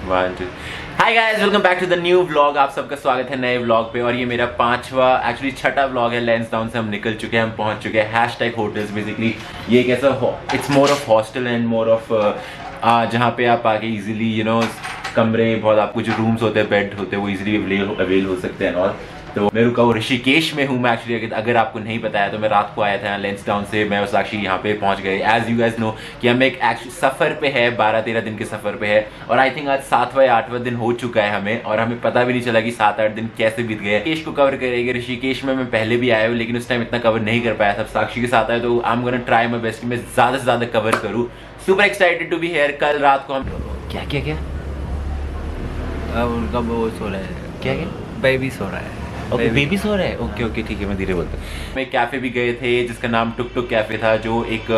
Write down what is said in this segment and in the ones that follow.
Hi guys, welcome back to the new vlog. आप सबका स्वागत है नए व्लॉग पे। और ये मेरा पांचवा एक्चुअली छठा व्लॉग है। लैंसडाउन से हम निकल चुके हैं, हम पहुंच चुके हैं हैशटैग होटल्स। बेसिकली ये एक ऐसा it's more of hostel and more of जहाँ पे आप आके इजीली कमरे, बहुत आपको जो रूम्स होते हैं, बेड होते हैं, वो इजीली अवेल हो सकते हैं। और तो मैं रुका हूँ ऋषिकेश में हूँ मैं एक्चुअली। अगर आपको नहीं बताया तो मैं रात को आया था लैंसडाउन से। मैं और साक्षी यहाँ पे पहुँच गए। एज यू गाइस नो कि हम एक सफ़र पे है, 12-13 दिन के सफ़र पे है। और आई थिंक आज 7वां या 8वां दिन हो चुका है हमें, और हमें पता भी नहीं चला कि 7-8 दिन कैसे बीत गए। ऋषिकेश को कवर करेंगे। ऋषिकेश में मैं पहले भी आया हूँ, लेकिन उस टाइम इतना कवर नहीं कर पाया था। साक्षी के साथ आया तो I am gonna try my best कि मैं ज़्यादा से ज़्यादा कवर करूँ। Super excited to be here. कल रात को हम क्या उनका वो सो रहा है। क्या बेबी सो रहा है। ओके, बेबी सो रहा है। ओके ठीक है, मैं धीरे बोलता हूँ। मैं कैफ़े भी गए थे जिसका नाम टुक टुक कैफ़े था, जो एक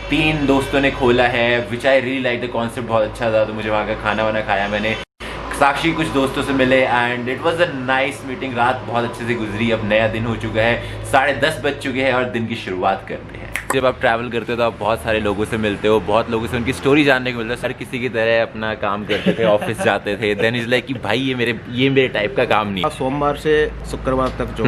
3 दोस्तों ने खोला है। Which I really like the concept, बहुत अच्छा था। तो मुझे वहाँ का खाना वाना खाया मैंने। साक्षी कुछ दोस्तों से मिले and it was a nice meeting. रात बहुत अच्छे से गुजरी। अब नया दिन हो चुका है, 10:30 बज चुके हैं और दिन की शुरुआत करते हैं। जब आप ट्रैवल करते हो तो आप बहुत सारे लोगों से मिलते हो, बहुत लोगों से उनकी स्टोरी जानने को मिलता है। सर किसी की तरह अपना काम करते थे, ऑफिस जाते थे। देन इज लाइक कि भाई ये मेरे टाइप का काम नहीं। सोमवार से शुक्रवार तक जो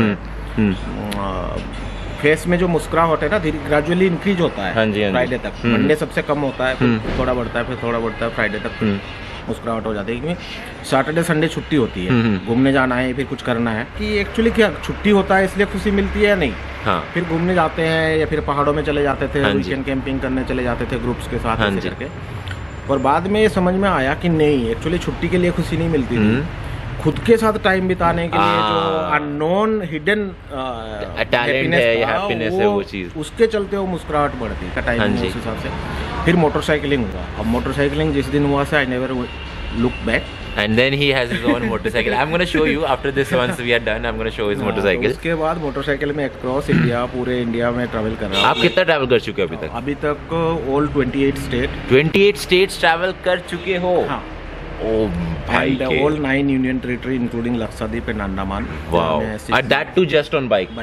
फेस में जो मुस्कुराहट है ना, धीरे ग्रेजुअली इंक्रीज होता है। हाँ जी, फ्राइडे तक। मंडे सबसे कम होता है, फिर थोड़ा बढ़ता है, फिर थोड़ा बढ़ता है, फ्राइडे तक मुस्कुराहट हो जाती है। क्योंकि सैटरडे संडे छुट्टी होती है, घूमने जाना है, फिर कुछ करना है। कि एक्चुअली क्या छुट्टी होता है इसलिए खुशी मिलती है या नहीं। हाँ। फिर घूमने जाते हैं या फिर पहाड़ों में चले जाते थे, वीकेंड कैंपिंग करने चले जाते थे ग्रुप्स के साथ ऐसे करके। और बाद में ये समझ में आया कि नहीं, एक्चुअली छुट्टी के लिए खुशी नहीं मिलती थी, खुद के साथ टाइम बिताने के लिए जो अननोन हिडन टैलेंट है या हैप्पीनेस है, वो चीज, उसके चलते वो मुस्कुराहट बढ़ती है टाइम उस हिसाब से। फिर मोटरसाइकिलिंग हुआ। अब मोटरसाइकिलिंग जिस दिन हुआ से I never look back. And then he has his own motorcycle. I'm going to show you after this. Once we are done, I'm going to show his motorcycle. उसके बाद मोटरसाइकिल में across India, पूरे India में travel कर रहा हूँ। आप कितना ट्रैवल कर चुके हो अभी तक ऑल 28 स्टेट। 28 स्टेट्स ट्रैवल कर चुके हो? हाँ। ओ भाई, and all 9 union territory including Lakshadweep and Andaman. Wow, and that too just on bike.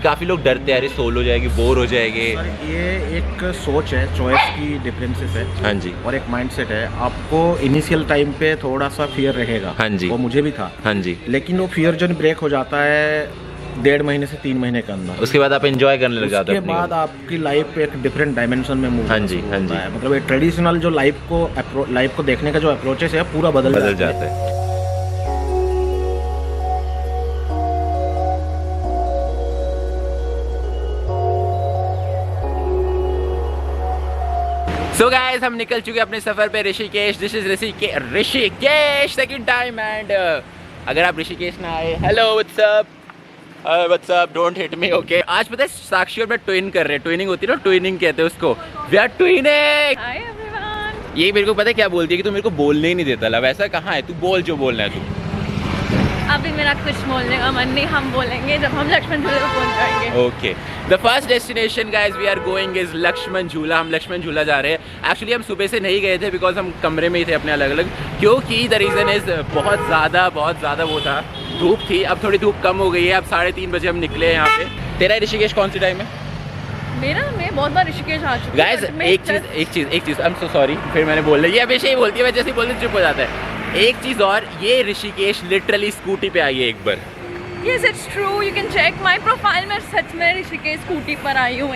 काफी लोग डरते हैं, अरे सोल हो जाएगी, बोर हो जाएंगे। ये एक सोच है, चॉइस की डिफरेंसेस है। हाँ जी। और एक माइंडसेट है। आपको इनिशियल टाइम पे थोड़ा सा फियर रहेगा। हाँ जी। वो मुझे भी था। हाँ जी। लेकिन वो फियर जो ब्रेक हो जाता है 1.5 महीने से 3 महीने के अंदर। उसके बाद आप एंजॉय करने लग जाते हैं। उसके बाद आपकी लाइफ एक डिफरेंट डायमेंशन में मूव होता है। मतलब एक ट्रेडिशनल जो लाइफ को देखने का जो अप्रोचेस है पूरा बदल जाता है। So guys, हम निकल चुके अपने सफर पे Rishikesh. This is Rishikesh second time. And अगर आप ऋषिकेश ना आए, hello what's up, don't hit me, okay. आज पता है साक्षी और मैं ट्विन कर रहे हैं। ट्विनिंग होती है ना, ट्विनिंग कहते हैं उसको। We are twinning. Hi everyone. ये मेरे को पता है क्या बोलती है कि तू मेरे को बोलने ही नहीं देता। लव ऐसा कहाँ है, तू बोल जो बोलना है तू। अभी मेरा कुछ बोलने का मन नहीं, हम बोलेंगे जब हम लक्ष्मण झूले पर पहुंच जाएंगे। Okay, the first destination guys we are going is Lakshman Jhula. हम लक्ष्मण झूला जा रहे हैं। एक्चुअली हम सुबह से नहीं गए थे बिकॉज हम कमरे में ही थे अपने अलग अलग, क्योंकि द रीज़न इज बहुत ज़्यादा वो था, धूप थी। अब थोड़ी धूप कम हो गई है। अब 3:30 बजे हम निकले हैं यहाँ पे। तेरा ऋषिकेश कौन सी टाइम है? मैं बहुत बार ऋषिकेश आ चुकी हूँ। गाइज एक चीज़ आई एम सो सॉरी, फिर मैंने बोल रही है, हमेशा ही बोलती है, मैं जैसे ही बोलती चुप हो जाता है। एक चीज़ और, ये ऋषिकेश लिटरली स्कूटी पे आई है एक बार। Yes, it's true. You can check my profile. मैं सच में ऋषिकेश स्कूटी पर आई हूँ।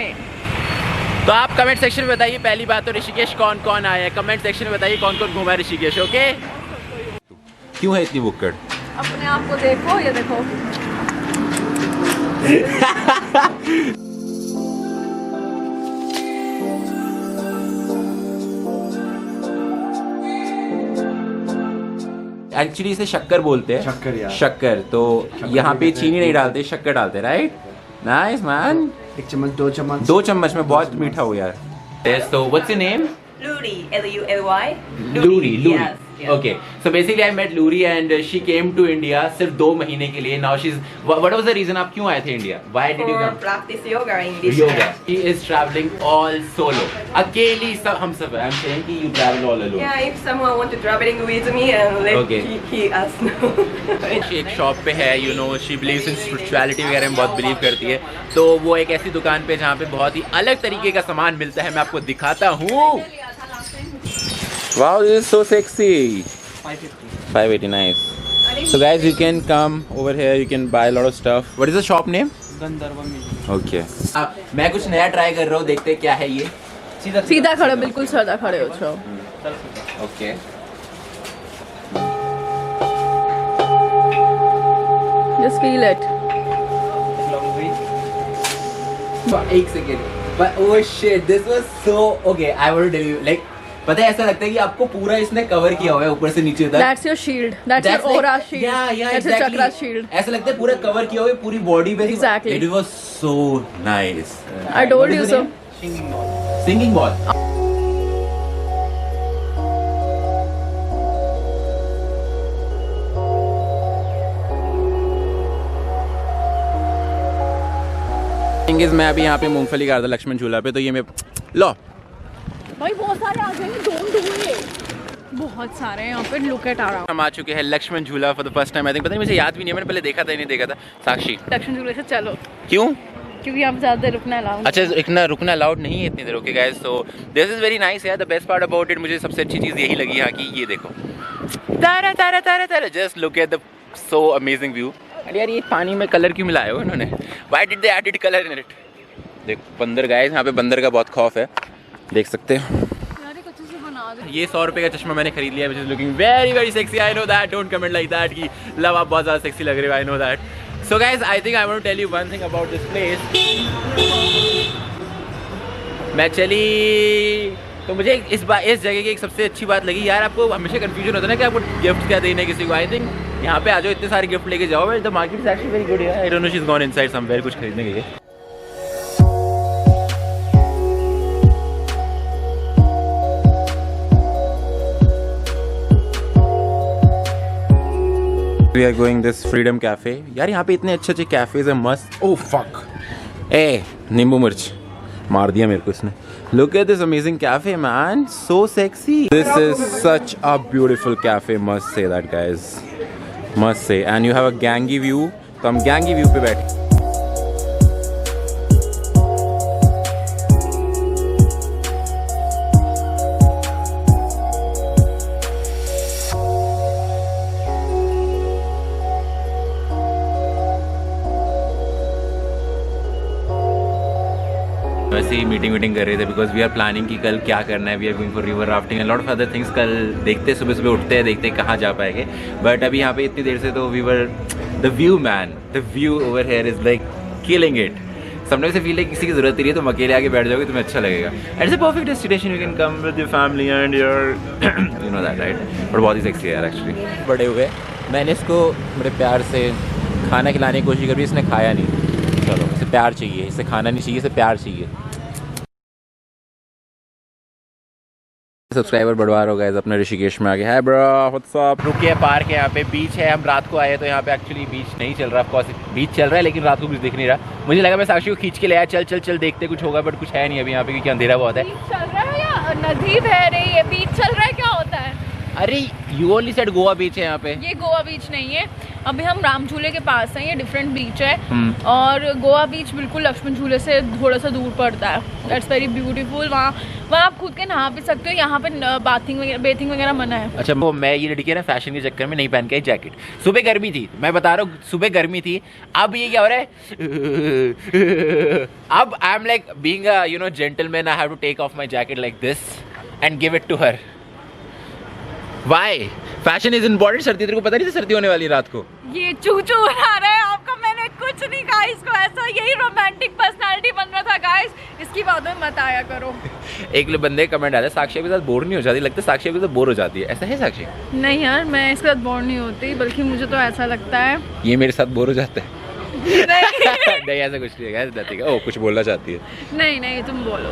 तो आप कमेंट सेक्शन में बताइए पहली बात तो ऋषिकेश कौन कौन आया है। कमेंट सेक्शन में बताइए कौन कौन घूमा ऋषिकेश। ओके, क्यों है इतनी बुक्कड़? अपने आप को देखो, ये देखो। एक्चुअली इसे शक्कर बोलते हैं। शक्कर यार। शक्कर। तो यहाँ पे चीनी नहीं डालते, शक्कर डालते, राइट? Nice man. 1 चम्मच 2 चम्मच 2 चम्मच में बहुत मीठा हो यार। So what's your name? Luri, L-U-L-Y. Luri. Yes. Yeah. Okay, so basically I met Luri and she came to India सिर्फ 2 महीने के लिए. Now she's what was the reason आप क्यों आए थे India? Why did you For come? practice yoga in this Yoga. She is traveling all solo. अकेली सब हम सब. I'm saying कि you travel all alone. Yeah, if someone want to traveling with me and let Okay. he us know. she एक shop पे है, you know, she believes in spirituality वगैरह में बहुत बिलीव करती है. तो वो एक ऐसी दुकान पे जहाँ पे बहुत ही अलग तरीके का सामान मिलता है. मैं आपको दिखाता हूँ. Wow, this is so sexy. 580, nice. So guys, you can come over here, you can buy a lot of stuff. What is the shop name? Gandharva music. Okay. मैं कुछ नया ट्राई कर रहा हूँ, देखते हैं क्या है ये। सीधा खड़े, बिल्कुल सीधा खड़े हो जाओ। Okay. Just feel it. एक second, but oh shit, this was so okay. I want to tell you, like, पता है ऐसा लगता है कि आपको पूरा इसने कवर किया हुआ है ऊपर से नीचे तक। That's your shield. That's your aura shield. Yeah, That's your chakra shield. ऐसा लगता है पूरा कवर किया हुआ है पूरी बॉडी पे। Exactly. It was so nice. I told you so. Singing ball. मैं अभी यहाँ पे मूंगफली खा रहा था लक्ष्मण झूला पे, तो ये मैं लो भाई बहुत सारे आ जाएंगे, डोंट डू इट। बहुत सारे हैं यहाँ पे, लुक एट आवर। हम आ चुके हैं लक्ष्मण झूला for the first time. I think, पता नहीं, मुझे याद भी नहीं है, मैंने पहले देखा था या नहीं देखा था। साक्षी, लक्ष्मण झूले से चलो। क्यों? क्योंकि यहाँ पे ज़्यादा देर रुकना अलाउड। अच्छा, रुकना अलाउड नहीं है इतनी देर। Okay guys, so this is very nice यार। The best part about it, मुझे सबसे अच्छी चीज़ यही लगी यहाँ की, ये देखो, तारा तारा तारा तारा, just look at the so amazing view. अरे यार, ये पानी में कलर क्यों मिलाया हो इन्होंने? Why did they added colour in it? देखो बंदर गाइस, यहाँ पे बंदर का बहुत खौफ है, देख सकते हो। ये 100 रुपये का चश्मा मैंने खरीद लिया, which is looking very very sexy. I know that. Don't comment like that कि लव आप बहुत ज़्यादा सेक्सी लग रहे हो। I know that. So guys, I think I want to tell you one thing about this place. मैं चली तो मुझे इस जगह की एक सबसे अच्छी बात लगी यार। आपको हमेशा कंफ्यूजन होता है ना कि आपको गिफ्ट क्या देना है किसी को। आई थिंक यहाँ पे आ जाओ, इतने सारे गिफ्ट लेके जाओ। The market is actually very good यार। I don't know, she is gone inside somewhere कुछ खरीदने के लिए। We are going this Freedom Cafe. यार यहाँ पे इतने अच्छे कैफेज हैं, मस्त। ओह फक, ए नींबू मिर्च मार दिया मेरे को इसने। Look at this amazing cafe, man. So sexy. This is such a beautiful cafe. Must say that, guys. Must say. And you have a gangy view. तो हम gangy view पे बैठे। वैसे ही मीटिंग कर रहे थे, बिकॉज वी आर प्लानिंग कि कल क्या करना है। We are going for river rafting and lot of other things. कल देखते हैं, सुबह उठते हैं, देखते हैं कहाँ जा पाएंगे। बट अभी यहाँ पे इतनी देर से तो we were the view man, the view over here is like killing it. Sometimes से फील है किसी की जरूरत नहीं है, तुम अकेले आके बैठ जाओगे, तुम्हें अच्छा लगेगा। It's a perfect destination, you can come with your family and your you know that, right. But बहुत ही सेक्सी है यार एक्चुअली। बड़े हुए मैंने इसको बड़े प्यार से खाना खिलाने की कोशिश करी, इसने खाया नहीं। चलो, इसे प्यार चाहिए, इसे खाना नहीं चाहिए, इसे प्यार चाहिए। सब्सक्राइबर बढ़वा रहा होगा अपने ऋषिकेश में आगे। है ब्रो, व्हाट्स अप। रुके पार्क है, यहाँ पे बीच है। हम रात को आए तो यहाँ पे एक्चुअली बीच नहीं चल रहा। ऑफकोर्स बीच चल रहा है, लेकिन रात को कुछ दिख नहीं रहा। मुझे लगा मैं साक्षी को खींच के ले आया, चल चल चल देखते कुछ होगा, बट कुछ है नहीं अभी यहाँ पे, क्योंकि अंधेरा बहुत है। चल रहा है या नदी बह रही है? बीच चल रहा है, क्या होता है? अरे यू ओनली सेड गोवा बीच है यहाँ पे। ये गोवा बीच नहीं है, अभी हम राम झूले के पास हैं, ये डिफरेंट बीच है। और गोवा बीच बिल्कुल लक्ष्मण झूले से थोड़ा सा दूर पड़ता है। That's very beautiful. वहाँ आप खुद के नहा भी सकते हो। यहाँ पे बेथिंग वगैरह मना है। अच्छा, वो मैं ये लड़की है ना, फैशन के चक्कर में नहीं पहन के जैकेट। सुबह गर्मी थी, मैं बता रहा हूँ, सुबह गर्मी थी। अब ये क्या हो रहा है? अब I am like being a you know gentleman, I have to take off my jacket like this and give it to her. Why? Fashion is important. सर्दी, तेरे को पता नहीं था सर्दी होने वाली रात को? ये चूचू बना रहा है आपका। मैंने कुछ नहीं कहा इसको, ऐसा यही रोमांटिक पर्सनालिटी बन रहा था गाइस। इसकी बातों में मत आया करो। एक बंदे कमेंट आते, साक्षी के साथ बोर नहीं हो जाती? लगता है साक्षी के साथ बोर हो जाती है, ऐसा है साक्षी? नहीं यार, मैं इसके साथ बोर नहीं होती, बल्कि मुझे तो ऐसा लगता है ये मेरे साथ बोर हो जाता है। नहीं ऐसा कुछ नहीं है। ओ, कुछ बोलना चाहती है? नहीं तुम बोलो।